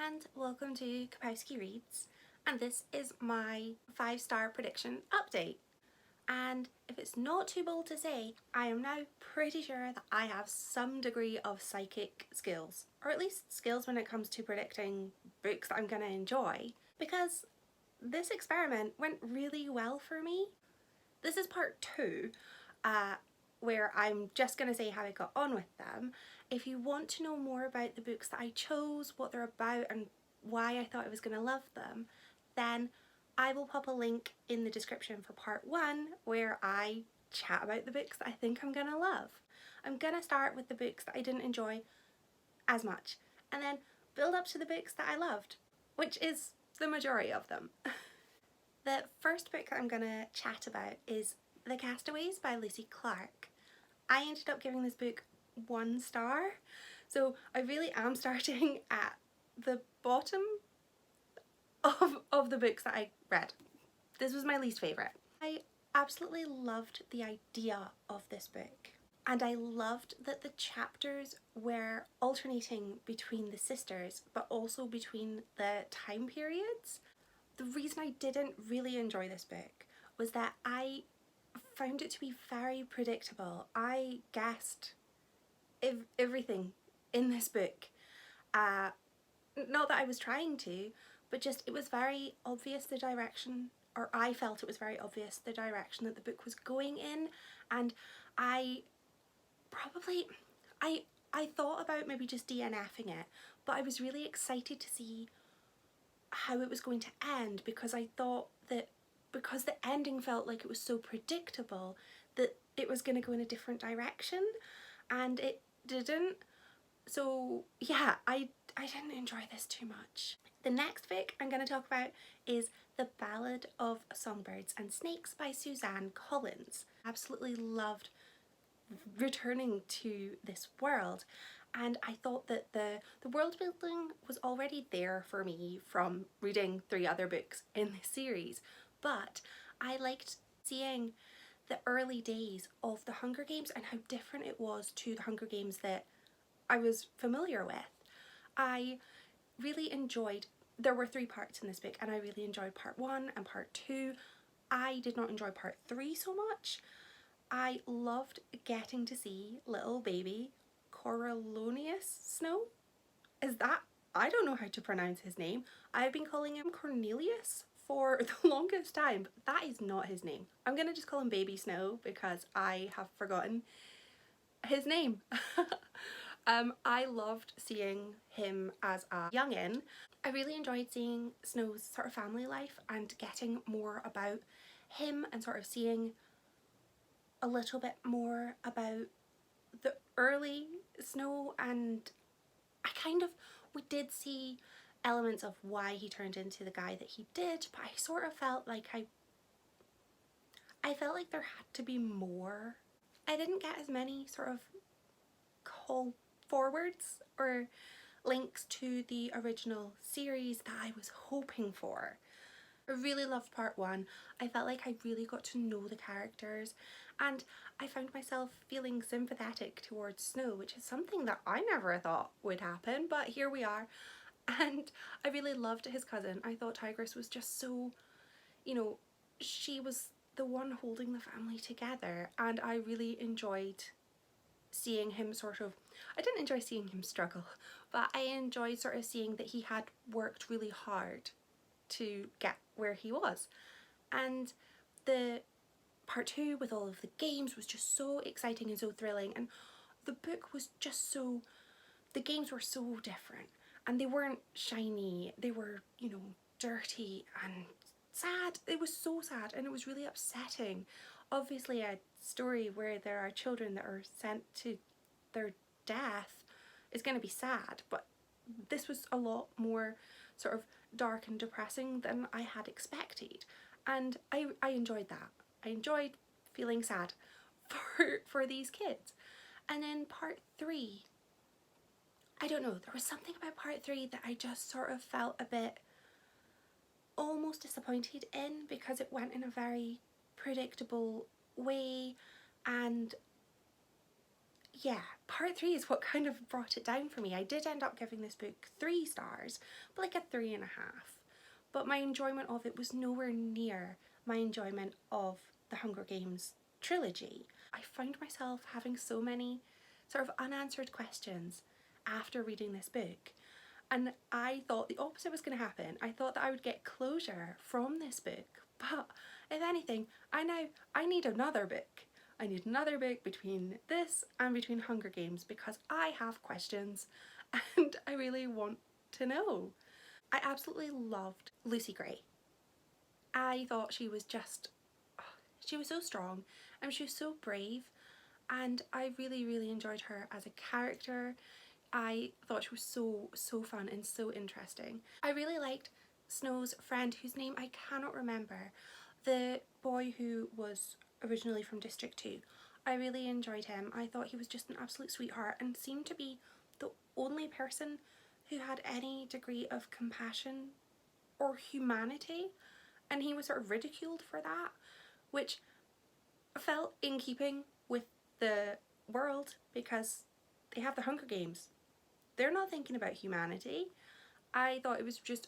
and welcome to Kapowski Reads, and this is my 5-star prediction update. And if it's not too bold to say, I am now pretty sure that I have some degree of psychic skills, or at least skills when it comes to predicting books that I'm going to enjoy, because this experiment went really well for me. This is part 2, where I'm just going to say how I got on with them. If you want to know more about the books that I chose, what they're about and why I thought I was going to love them, then I will pop a link in the description for part 1 where I chat about the books that I think I'm going to love. I'm going to start with the books that I didn't enjoy as much and then build up to the books that I loved, which is the majority of them. The first book that I'm going to chat about is The Castaways by Lucy Clark. I ended up giving this book 1 star, so I really am starting at the bottom of the books that I read. This was my least favourite. I absolutely loved the idea of this book, and I loved that the chapters were alternating between the sisters but also between the time periods. The reason I didn't really enjoy this book was that I found it to be very predictable. I guessed everything in this book. Not that I was trying to, but just it was very obvious the direction, or I felt it was very obvious the direction that the book was going in, and I thought about maybe just DNFing it, but I was really excited to see how it was going to end, because I thought that because the ending felt like it was so predictable that it was going to go in a different direction, and it didn't. So yeah, I didn't enjoy this too much. The next book I'm going to talk about is The Ballad of Songbirds and Snakes by Suzanne Collins. Absolutely loved returning to this world, and I thought that the world building was already there for me from reading 3 other books in this series, but I liked seeing the early days of the Hunger Games and how different it was to the Hunger Games that I was familiar with. I really enjoyed, there were 3 parts in this book, and I really enjoyed part 1 and part 2. I did not enjoy part 3 so much. I loved getting to see little baby Coriolanus Snow. Is that? I don't know how to pronounce his name. I've been calling him Cornelius for the longest time, but that is not his name. I'm gonna just call him Baby Snow because I have forgotten his name. I loved seeing him as a youngin'. I really enjoyed seeing Snow's sort of family life and getting more about him and sort of seeing a little bit more about the early Snow, and we did see elements of why he turned into the guy that he did, but I sort of felt like I felt like there had to be more. I didn't get as many sort of call forwards or links to the original series that I was hoping for. I really loved part 1. I felt like I really got to know the characters, and I found myself feeling sympathetic towards Snow, which is something that I never thought would happen, but here we are. And I really loved his cousin. I thought Tigress was just so, she was the one holding the family together, and I really enjoyed seeing him I didn't enjoy seeing him struggle, but I enjoyed sort of seeing that he had worked really hard to get where he was. And the part 2 with all of the games was just so exciting and so thrilling, and the book was just so, the games were so different, and they weren't shiny, they were, dirty and sad. It was so sad, and it was really upsetting. Obviously a story where there are children that are sent to their death is going to be sad, but this was a lot more sort of dark and depressing than I had expected, and I enjoyed that. I enjoyed feeling sad for these kids. And then part 3, I don't know, there was something about part 3 that I just sort of felt a bit almost disappointed in, because it went in a very predictable way, and yeah, part 3 is what kind of brought it down for me. I did end up giving this book 3 stars, but like a 3.5. But my enjoyment of it was nowhere near my enjoyment of the Hunger Games trilogy. I found myself having so many sort of unanswered questions after reading this book. And I thought the opposite was going to happen. I thought that I would get closure from this book. But if anything, I need another book. I need another book between this and between Hunger Games because I have questions and I really want to know. I absolutely loved Lucy Gray. I thought she was so strong and she was so brave, and I really enjoyed her as a character. I thought she was so fun and so interesting. I really liked Snow's friend, whose name I cannot remember, the boy who was originally from District 2. I really enjoyed him. I thought he was just an absolute sweetheart and seemed to be the only person who had any degree of compassion or humanity, and he was sort of ridiculed for that, which felt in keeping with the world because they have the Hunger Games. They're not thinking about humanity. I thought it was just,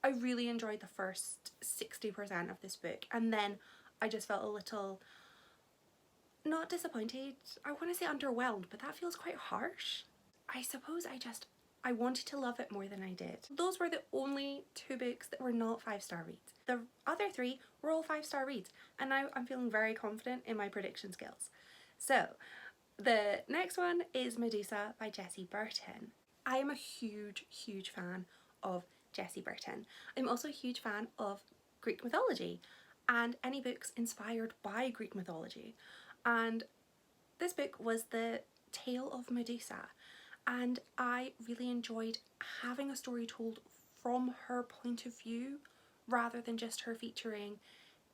I really enjoyed the first 60% of this book, and then I just felt a little, not disappointed, I want to say underwhelmed, but that feels quite harsh. I suppose I wanted to love it more than I did. Those were the only 2 books that were not 5-star reads. The other 3 were all 5-star reads, and now I'm feeling very confident in my prediction skills. So, the next one is Medusa by Jessie Burton. I am a huge fan of Jessie Burton. I'm also a huge fan of Greek mythology and any books inspired by Greek mythology. And this book was the Tale of Medusa, and I really enjoyed having a story told from her point of view rather than just her featuring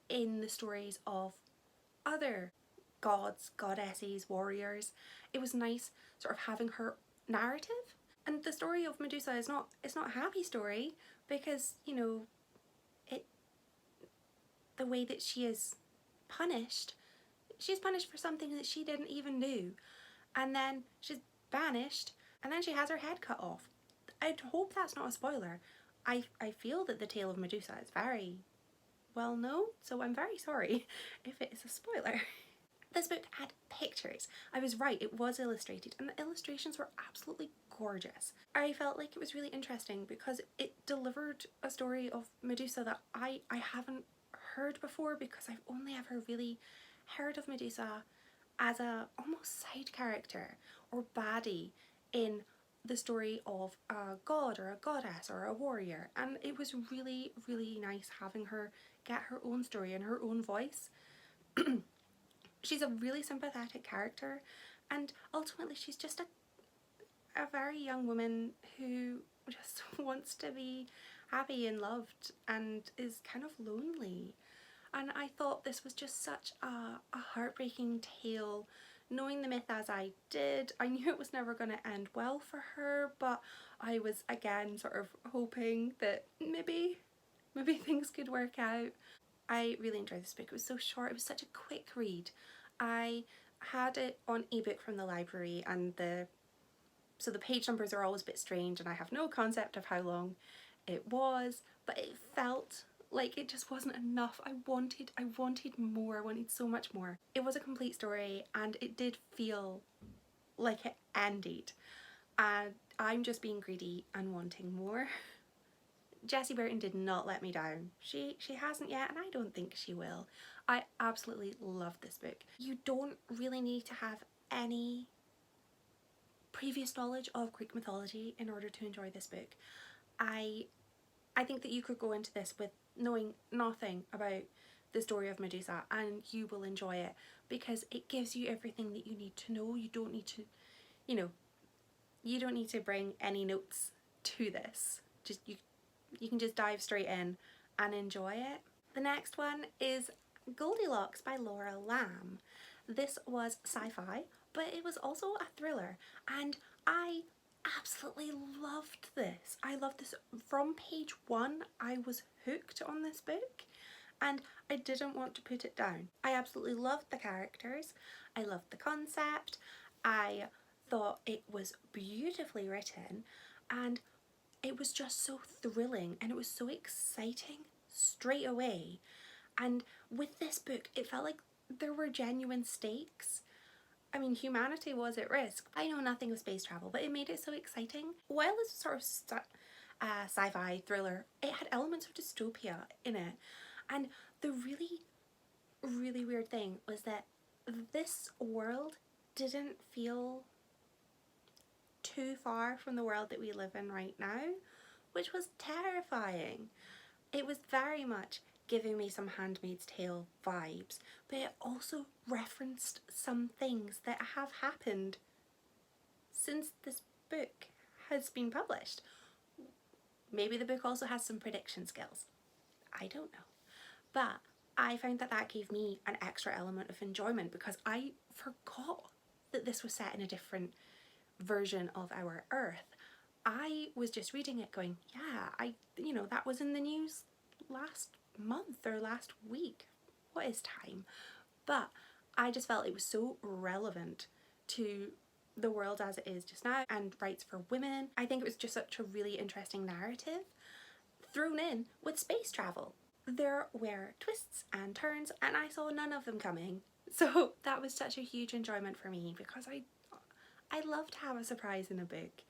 in the stories of other gods, goddesses, warriors. It was nice sort of having her narrative. And the story of Medusa is it's not a happy story because, you know, the way that she is punished, she's punished for something that she didn't even do, and then she's banished, and then she has her head cut off. I hope that's not a spoiler. I feel that the Tale of Medusa is very well known, so I'm very sorry if it is a spoiler. This book had pictures. I was right, it was illustrated, and the illustrations were absolutely gorgeous. I felt like it was really interesting because it delivered a story of Medusa that I haven't heard before, because I've only ever really heard of Medusa as a almost side character or baddie in the story of a god or a goddess or a warrior, and it was really nice having her get her own story in her own voice. She's a really sympathetic character, and ultimately she's just a very young woman who just wants to be happy and loved and is kind of lonely. And I thought this was just such a heartbreaking tale. Knowing the myth as I did, I knew it was never going to end well for her, but I was again sort of hoping that maybe things could work out. I really enjoyed this book. It was so short, it was such a quick read. I had it on ebook from the library, and so the page numbers are always a bit strange and I have no concept of how long it was, but it felt like it just wasn't enough. I wanted more. I wanted so much more. It was a complete story and it did feel like it ended, and I'm just being greedy and wanting more. Jessie Burton did not let me down. She hasn't yet, and I don't think she will. I absolutely love this book. You don't really need to have any previous knowledge of Greek mythology in order to enjoy this book. I think that you could go into this with knowing nothing about the story of Medusa and you will enjoy it, because it gives you everything that you need to know. You don't need to, you don't need to bring any notes to this. Just you can just dive straight in and enjoy it. The next one is Goldilocks by Laura Lam. This was sci-fi, but it was also a thriller, and I absolutely loved this. I loved this from page 1. I was hooked on this book and I didn't want to put it down. I absolutely loved the characters. I loved the concept. I thought it was beautifully written, and it was just so thrilling, and it was so exciting straight away. And with this book, it felt like there were genuine stakes. I mean, humanity was at risk. I know nothing of space travel, but it made it so exciting. While it's sort of sci-fi thriller, it had elements of dystopia in it. And the really, really weird thing was that this world didn't feel too far from the world that we live in right now, which was terrifying. It was very much giving me some Handmaid's Tale vibes, but it also referenced some things that have happened since this book has been published. Maybe the book also has some prediction skills. I don't know. But I found that that gave me an extra element of enjoyment because I forgot that this was set in a different version of our Earth. I was just reading it going, yeah, that was in the news last month or last week. What is time? But I just felt it was so relevant to the world as it is just now and rights for women. I think it was just such a really interesting narrative thrown in with space travel. There were twists and turns and I saw none of them coming. So that was such a huge enjoyment for me because I love to have a surprise in a book,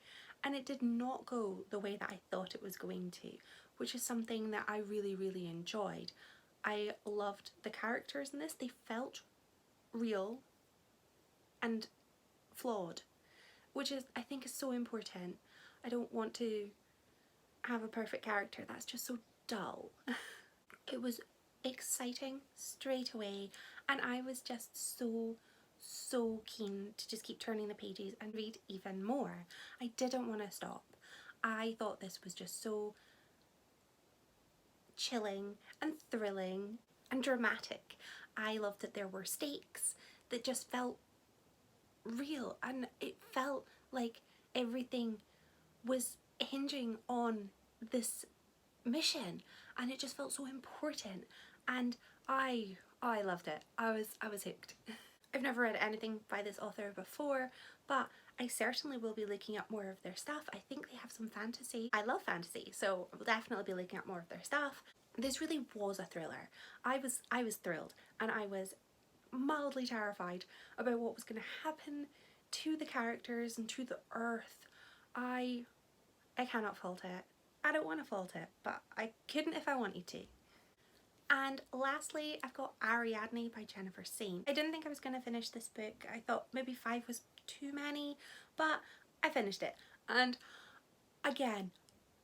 and it did not go the way that I thought it was going to, which is something that I really, really enjoyed. I loved the characters in this. They felt real and flawed, which I think is so important. I don't want to have a perfect character that's just so dull. It was exciting straight away, and I was just so keen to just keep turning the pages and read even more. I didn't want to stop. I thought this was just so chilling and thrilling and dramatic. I loved that there were stakes that just felt real, and it felt like everything was hinging on this mission, and it just felt so important, and I loved it. I was hooked. I've never read anything by this author before, but I certainly will be looking up more of their stuff. I think they have some fantasy. I love fantasy, so I will definitely be looking up more of their stuff. This really was a thriller. I was thrilled, and I was mildly terrified about what was going to happen to the characters and to the Earth. I cannot fault it. I don't want to fault it, but I couldn't if I wanted to. And lastly, I've got Ariadne by Jennifer Saint. I didn't think I was going to finish this book. I thought maybe 5 was too many, but I finished it. And again,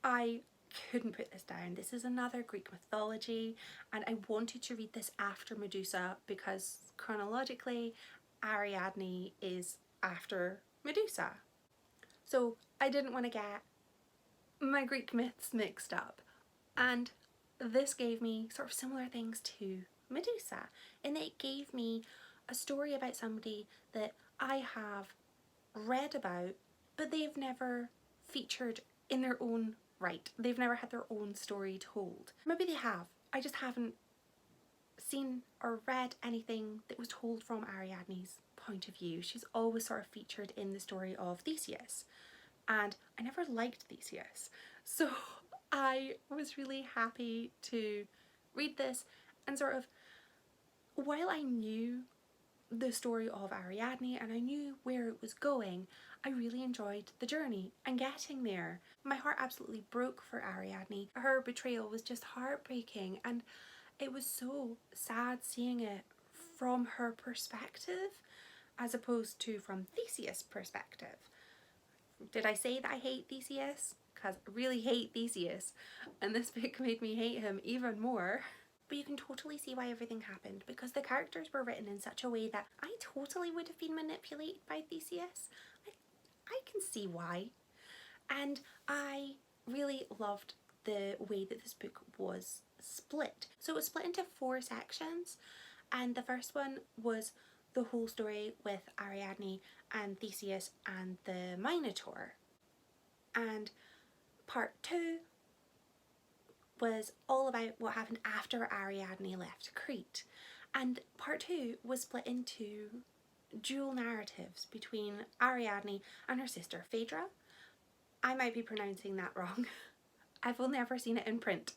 I couldn't put this down. This is another Greek mythology, and I wanted to read this after Medusa because chronologically, Ariadne is after Medusa. So I didn't want to get my Greek myths mixed up. And this gave me sort of similar things to Medusa, in that it gave me a story about somebody that I have read about, but they've never featured in their own right. They've never had their own story told. Maybe they have. I just haven't seen or read anything that was told from Ariadne's point of view. She's always sort of featured in the story of Theseus, and I never liked Theseus. So I was really happy to read this, and sort of, while I knew the story of Ariadne and I knew where it was going, I really enjoyed the journey and getting there. My heart absolutely broke for Ariadne. Her betrayal was just heartbreaking, and it was so sad seeing it from her perspective as opposed to from Theseus' perspective. Did I say that I hate Theseus? Because I really hate Theseus, and this book made me hate him even more. But you can totally see why everything happened, because the characters were written in such a way that I totally would have been manipulated by Theseus. I can see why. And I really loved the way that this book was split. So it was split into 4 sections, and the first one was the whole story with Ariadne and Theseus and the Minotaur. And part 2 was all about what happened after Ariadne left Crete. And part 2 was split into dual narratives between Ariadne and her sister Phaedra. I might be pronouncing that wrong. I've only ever seen it in print.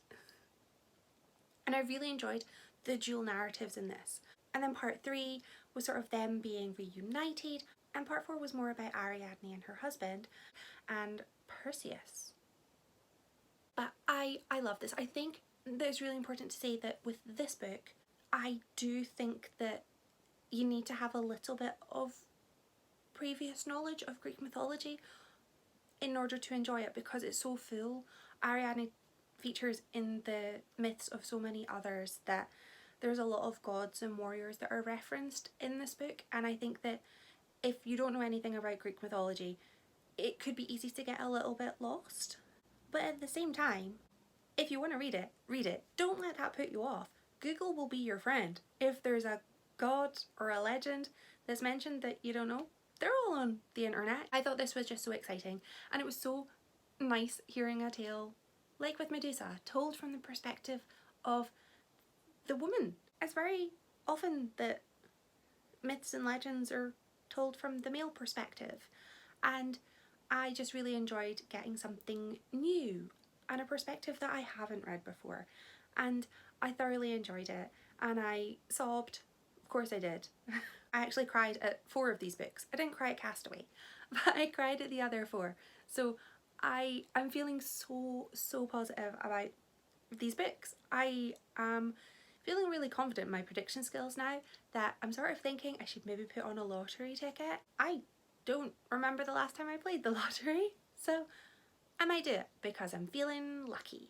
And I really enjoyed the dual narratives in this. And then part 3 was sort of them being reunited, and part 4 was more about Ariadne and her husband and Perseus. But I love this. I think that it's really important to say that with this book, I do think that you need to have a little bit of previous knowledge of Greek mythology in order to enjoy it, because it's so full. Ariadne features in the myths of so many others that there's a lot of gods and warriors that are referenced in this book, and I think that if you don't know anything about Greek mythology, it could be easy to get a little bit lost. But at the same time, if you want to read it, read it. Don't let that put you off. Google will be your friend. If there's a god or a legend that's mentioned that you don't know, they're all on the internet. I thought this was just so exciting, and it was so nice hearing a tale like with Medusa told from the perspective of the woman. It's very often that myths and legends are told from the male perspective, and I just really enjoyed getting something new and a perspective that I haven't read before, and I thoroughly enjoyed it, and I sobbed. Of course I did. I actually cried at 4 of these books. I didn't cry at Castaway, but I cried at the other 4. So I'm feeling so positive about these books. I am feeling really confident in my prediction skills now, that I'm sort of thinking I should maybe put on a lottery ticket. I don't remember the last time I played the lottery, so I might do it because I'm feeling lucky.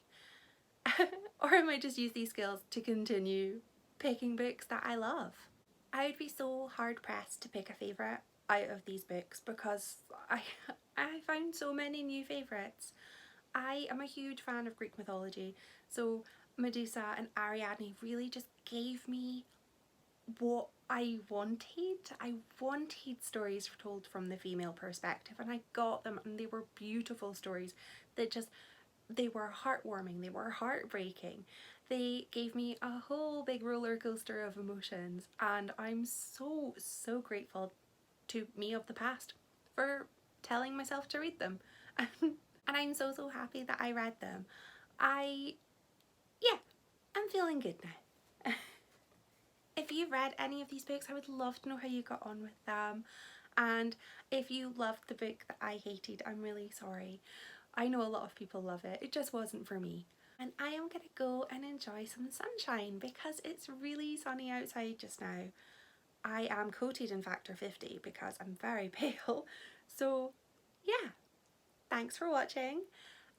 Or I might just use these skills to continue picking books that I love. I would be so hard pressed to pick a favourite out of these books because I found so many new favourites. I am a huge fan of Greek mythology, so Medusa and Ariadne really just gave me what I wanted. I wanted stories told from the female perspective, and I got them, and they were beautiful stories that just, they were heartwarming, they were heartbreaking. They gave me a whole big roller coaster of emotions, and I'm so grateful to me of the past for telling myself to read them. And I'm so happy that I read them. I'm feeling good now. If you've read any of these books, I would love to know how you got on with them. And if you loved the book that I hated, I'm really sorry. I know a lot of people love it. It just wasn't for me. And I am gonna go and enjoy some sunshine because it's really sunny outside just now. I am coated in factor 50 because I'm very pale. So yeah, thanks for watching,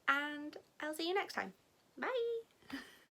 and I'll see you next time. Bye!